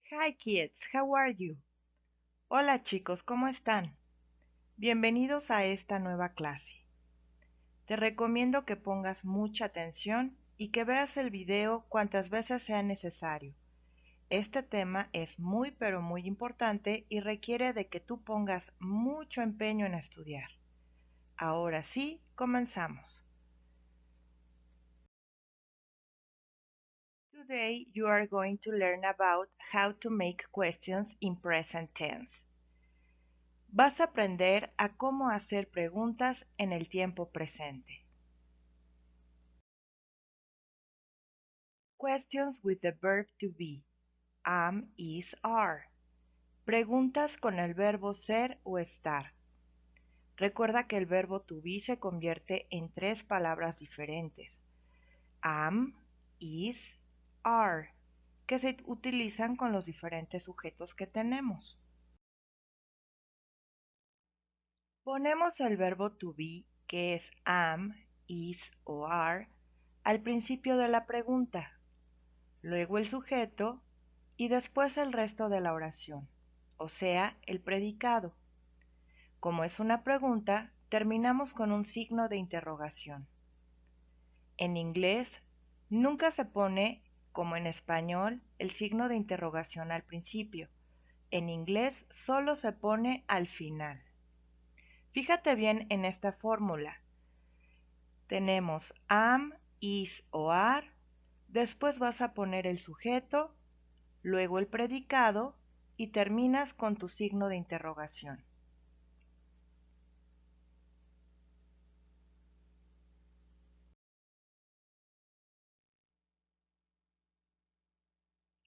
Hi kids, how are you? Hola chicos, ¿cómo están? Bienvenidos a esta nueva clase. Te recomiendo que pongas mucha atención y que veas el video cuantas veces sea necesario. Este tema es muy pero muy importante y requiere de que tú pongas mucho empeño en estudiar. Ahora sí, comenzamos. Today you are going to learn about how to make questions in present tense. Vas a aprender a cómo hacer preguntas en el tiempo presente. Questions with the verb to be. Am, is, are. Preguntas con el verbo ser o estar. Recuerda que el verbo to be se convierte en tres palabras diferentes. Am, is, are, que se utilizan con los diferentes sujetos que tenemos. Ponemos el verbo to be, que es am, is o are, al principio de la pregunta, luego el sujeto y después el resto de la oración, o sea, el predicado. Como es una pregunta, terminamos con un signo de interrogación. En inglés, nunca se pone, como en español, el signo de interrogación al principio. En inglés solo se pone al final. Fíjate bien en esta fórmula. Tenemos am, is o are, después vas a poner el sujeto, luego el predicado y terminas con tu signo de interrogación.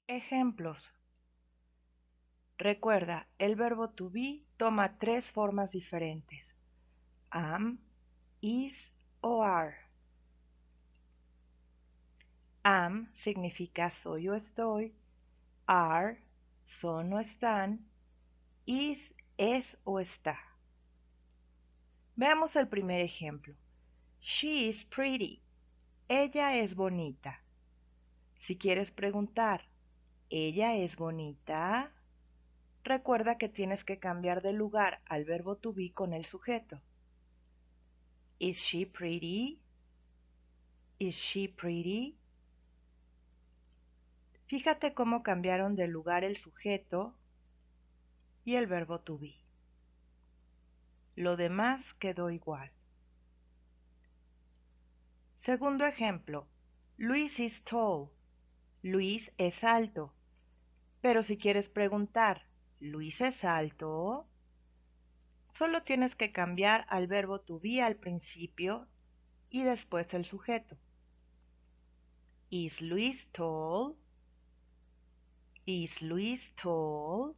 Ejemplos. Recuerda, el verbo to be toma tres formas diferentes. Am, is o are. Am significa soy o estoy. Are, son o están. Is, es o está. Veamos el primer ejemplo. She is pretty. Ella es bonita. Si quieres preguntar, ¿ella es bonita? Recuerda que tienes que cambiar de lugar al verbo to be con el sujeto. Is she pretty? Is she pretty? Fíjate cómo cambiaron de lugar el sujeto y el verbo to be. Lo demás quedó igual. Segundo ejemplo. Luis is tall. Luis es alto. Pero si quieres preguntar, ¿Luis es alto? Solo tienes que cambiar al verbo to be al principio y después el sujeto. Is Luis tall? Is Luis tall?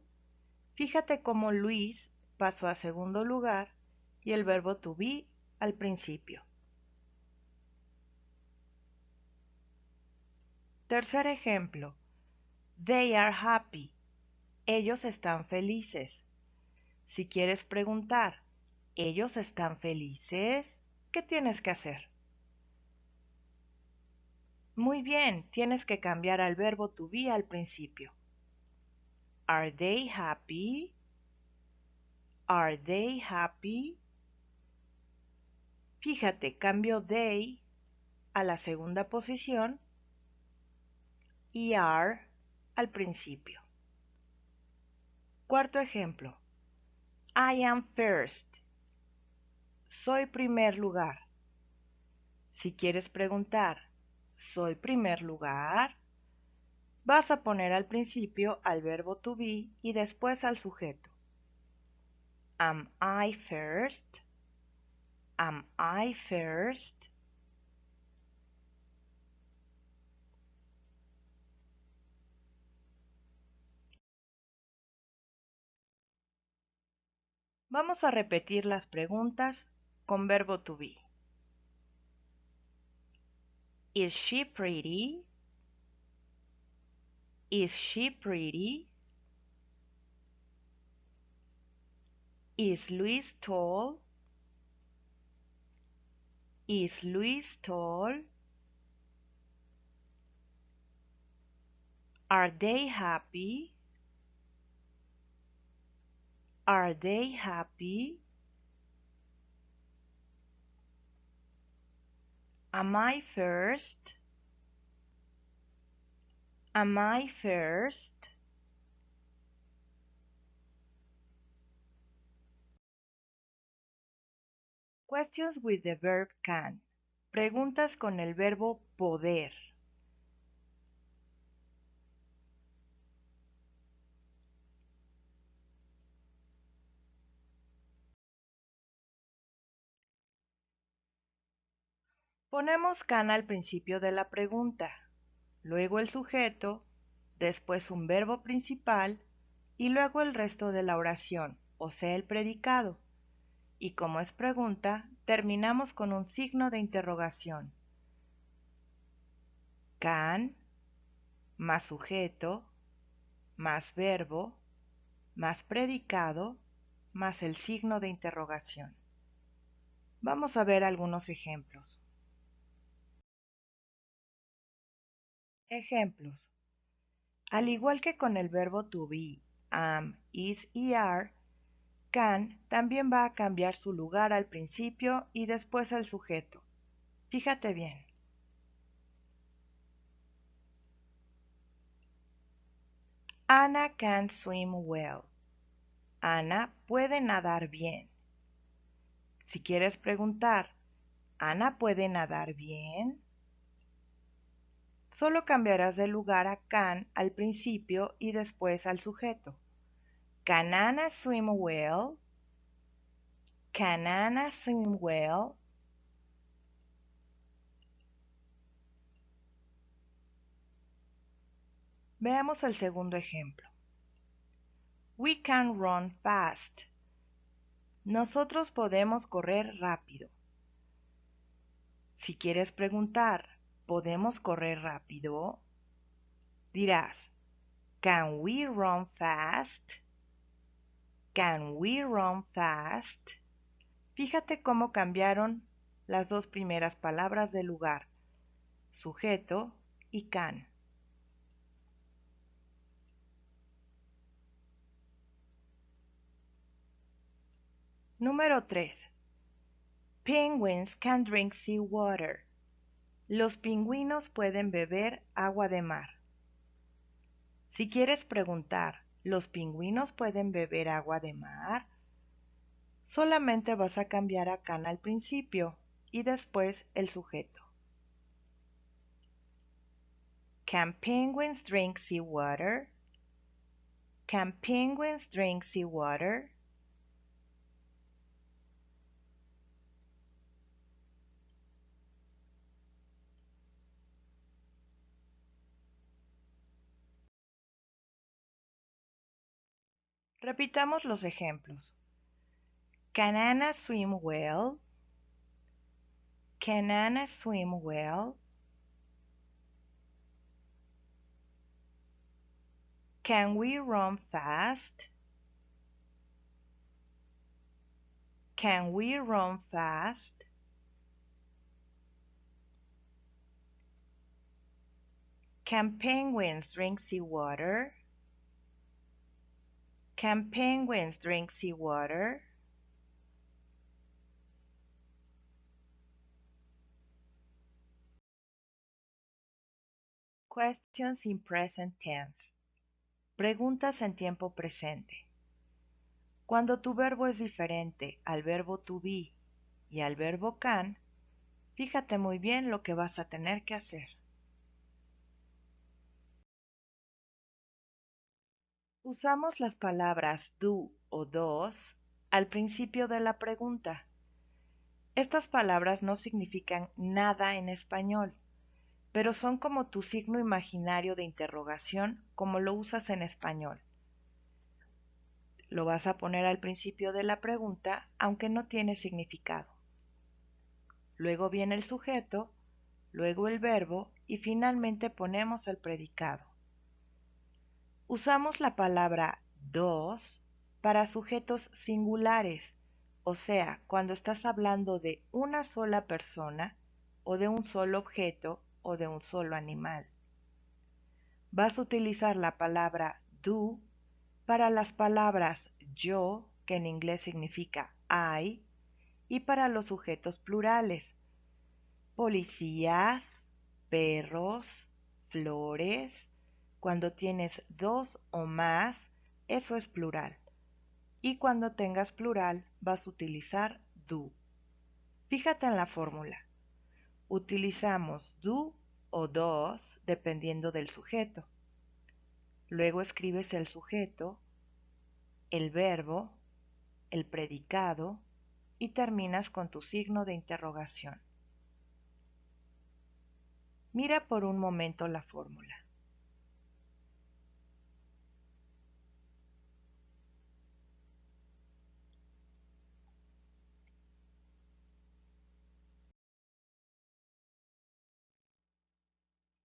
Fíjate cómo Luis pasó a segundo lugar y el verbo to be al principio. Tercer ejemplo. They are happy. Ellos están felices. Si quieres preguntar, ¿ellos están felices? ¿Qué tienes que hacer? Muy bien, tienes que cambiar al verbo to be al principio. Are they happy? Are they happy? Fíjate, cambio they a la segunda posición y are al principio. Cuarto ejemplo. I am first. Soy primer lugar. Si quieres preguntar, ¿soy primer lugar? Vas a poner al principio al verbo to be y después al sujeto. Am I first? Am I first? Vamos a repetir las preguntas con verbo to be. Is she pretty? Is she pretty? Is Luis tall? Is Luis tall? Are they happy? Are they happy? Am I first? Am I first? Questions with the verb can. Preguntas con el verbo poder. Ponemos can al principio de la pregunta, luego el sujeto, después un verbo principal y luego el resto de la oración, o sea, el predicado. Y como es pregunta, terminamos con un signo de interrogación. Can más sujeto más verbo más predicado más el signo de interrogación. Vamos a ver algunos ejemplos. Ejemplos. Al igual que con el verbo to be, am, is y are, can también va a cambiar su lugar al principio y después al sujeto. Fíjate bien. Anna can swim well. Ana puede nadar bien. Si quieres preguntar, ¿Ana puede nadar bien? Solo cambiarás de lugar a can al principio y después al sujeto. Can Anna swim well? Can Anna swim well? Veamos el segundo ejemplo. We can run fast. Nosotros podemos correr rápido. Si quieres preguntar, ¿podemos correr rápido? Dirás, Can we run fast? Can we run fast? Fíjate cómo cambiaron las dos primeras palabras del lugar, sujeto y can. Número 3. Penguins can drink seawater. Los pingüinos pueden beber agua de mar. Si quieres preguntar, ¿los pingüinos pueden beber agua de mar? Solamente vas a cambiar a can al principio y después el sujeto. Can penguins drink seawater? Can penguins drink seawater? Repitamos los ejemplos. Can Anna swim well? Can Anna swim well? Can we run fast? Can we run fast? Can penguins drink seawater? Can penguins drink seawater? Questions in present tense. Preguntas en tiempo presente. Cuando tu verbo es diferente al verbo to be y al verbo can, fíjate muy bien lo que vas a tener que hacer. Usamos las palabras do o dos al principio de la pregunta. Estas palabras no significan nada en español, pero son como tu signo imaginario de interrogación como lo usas en español. Lo vas a poner al principio de la pregunta, aunque no tiene significado. Luego viene el sujeto, luego el verbo y finalmente ponemos el predicado. Usamos la palabra dos para sujetos singulares, o sea, cuando estás hablando de una sola persona o de un solo objeto o de un solo animal. Vas a utilizar la palabra do para las palabras yo, que en inglés significa I, y para los sujetos plurales, policías, perros, flores. Cuando tienes dos o más, eso es plural. Y cuando tengas plural, vas a utilizar do. Fíjate en la fórmula. Utilizamos do o dos dependiendo del sujeto. Luego escribes el sujeto, el verbo, el predicado y terminas con tu signo de interrogación. Mira por un momento la fórmula.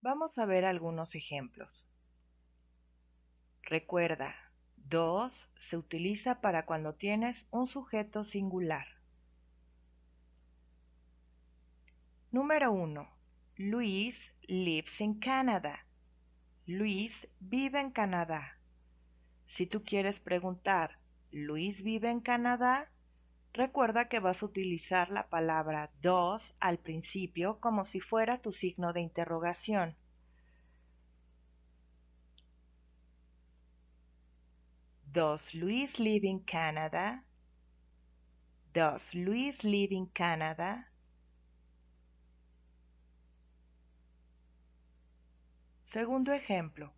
Vamos a ver algunos ejemplos. Recuerda, dos se utiliza para cuando tienes un sujeto singular. Número 1. Luis lives in Canada. Luis vive en Canadá. Si tú quieres preguntar, ¿Luis vive en Canadá? Recuerda que vas a utilizar la palabra does al principio como si fuera tu signo de interrogación. Does Luis live in Canada? Does Luis live in Canada? Segundo ejemplo.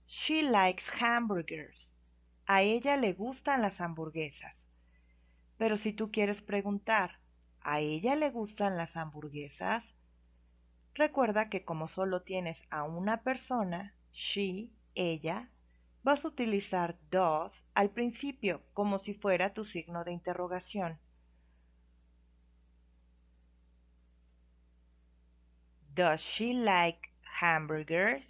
She likes hamburgers. A ella le gustan las hamburguesas. Pero si tú quieres preguntar, ¿a ella le gustan las hamburguesas? Recuerda que como solo tienes a una persona, she, ella, vas a utilizar does al principio como si fuera tu signo de interrogación. Does she like hamburgers?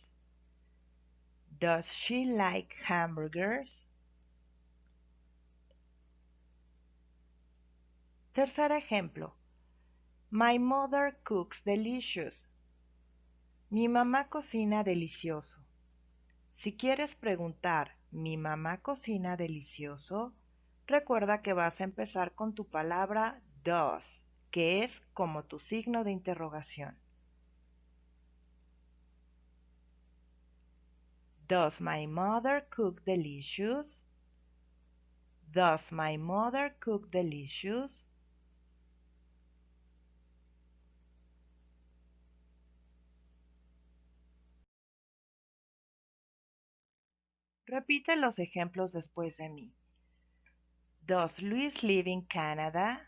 Does she like hamburgers? Tercer ejemplo. My mother cooks delicious. Mi mamá cocina delicioso. Si quieres preguntar, ¿mi mamá cocina delicioso? Recuerda que vas a empezar con tu palabra does, que es como tu signo de interrogación. Does my mother cook delicious? Does my mother cook delicious? Repite los ejemplos después de mí. Does Luis live in Canada?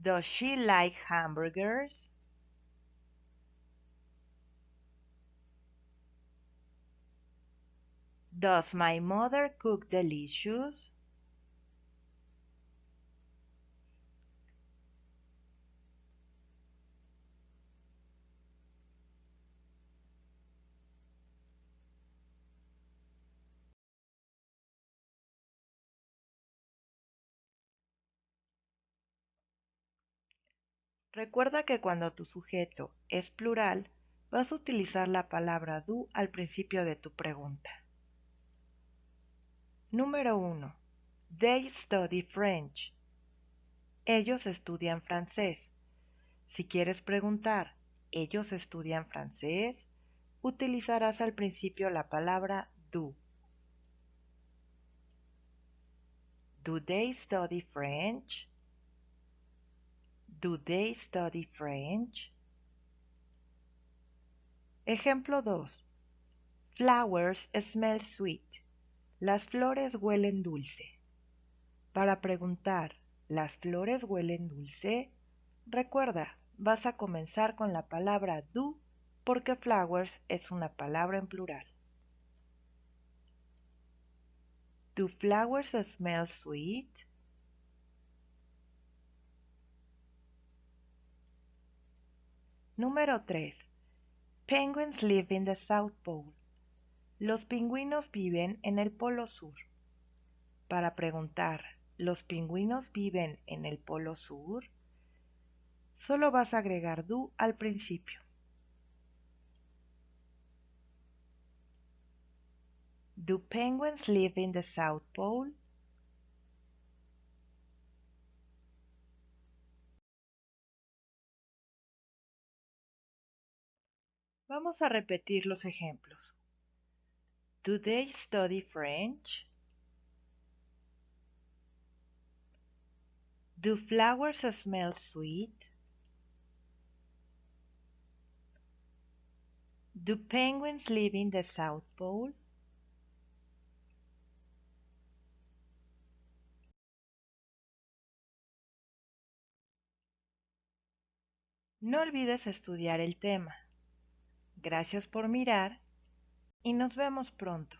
Does she like hamburgers? Does my mother cook delicious? Recuerda que cuando tu sujeto es plural, vas a utilizar la palabra do al principio de tu pregunta. Número 1. They study French. Ellos estudian francés. Si quieres preguntar, ¿ellos estudian francés? Utilizarás al principio la palabra do. Do they study French? Do they study French? Ejemplo 2. Flowers smell sweet. Las flores huelen dulce. Para preguntar, ¿las flores huelen dulce? Recuerda, vas a comenzar con la palabra do porque flowers es una palabra en plural. Do flowers smell sweet? Número 3. Penguins live in the South Pole. Los pingüinos viven en el Polo Sur. Para preguntar, ¿los pingüinos viven en el Polo Sur? Solo vas a agregar do al principio. Do penguins live in the South Pole? Vamos a repetir los ejemplos. Do they study French? Do flowers smell sweet? Do penguins live in the South Pole? No olvides estudiar el tema. Gracias por mirar y nos vemos pronto.